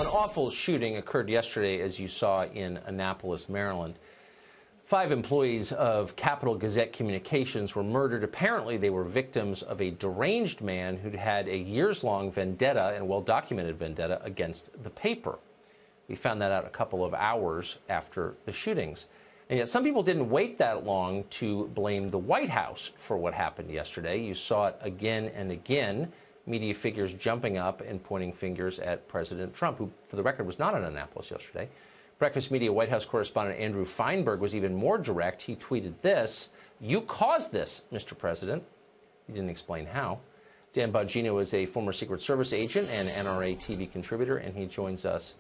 Well, an awful shooting occurred yesterday, as you saw, in Annapolis, Maryland. 5 employees of Capital Gazette Communications were murdered. Apparently, they were victims of a deranged man who'd had a years-long vendetta, and well-documented vendetta, against the paper. We found that out a couple of hours after the shootings. And yet some people didn't wait that long to blame the White House for what happened yesterday. You saw it again and again. Media figures jumping up and pointing fingers at President Trump, who, for the record, was not in Annapolis yesterday. Breakfast Media White House correspondent Andrew Feinberg was even more direct. He tweeted this: "You caused this, Mr. President." He didn't explain how. Dan Bongino is a former Secret Service agent and NRA TV contributor, and he joins us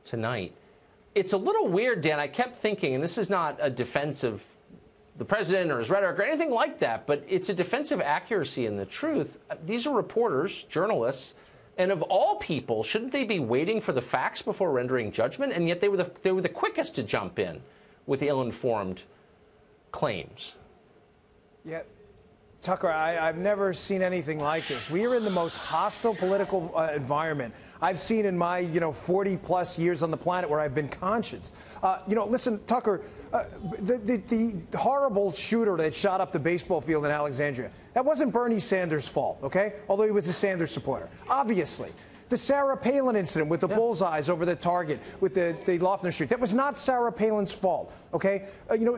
tonight. It's a little weird, Dan. I kept thinking, and this is not a defense of the president or his rhetoric or anything like that, but it's a defense of accuracy and the truth. These are reporters, journalists, and of all people, shouldn't they be waiting for the facts before rendering judgment? And yet they were the quickest to jump in with ill-informed claims. Yeah. Tucker, I've never seen anything like this. We are in the most hostile political environment I've seen in my, 40-plus years on the planet where I've been conscious. Listen, Tucker, the horrible shooter that shot up the baseball field in Alexandria, that wasn't Bernie Sanders' fault, okay? Although he was a Sanders supporter, obviously. The Sarah Palin incident with the bullseyes over the target with the Loeffner Street, that was not Sarah Palin's fault, okay?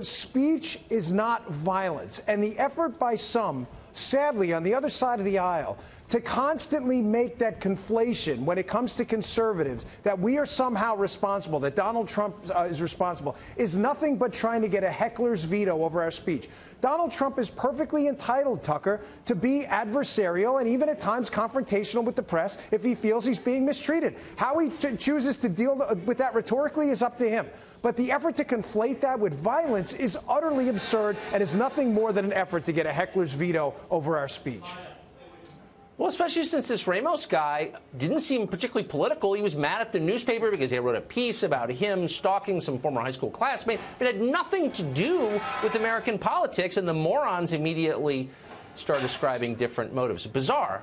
Speech is not violence. And the effort by some, sadly, on the other side of the aisle, to constantly make that conflation when it comes to conservatives, that we are somehow responsible, that Donald Trump is responsible, is nothing but trying to get a heckler's veto over our speech. Donald Trump is perfectly entitled, Tucker, to be adversarial and even at times confrontational with the press if he feels he's being mistreated. How he chooses to deal with that rhetorically is up to him. But the effort to conflate that with violence is utterly absurd and is nothing more than an effort to get a heckler's veto over our speech. Well, especially since this Ramos guy didn't seem particularly political. He was mad at the newspaper because they wrote a piece about him stalking some former high school classmate. It had nothing to do with American politics, and the morons immediately start ascribing different motives. Bizarre.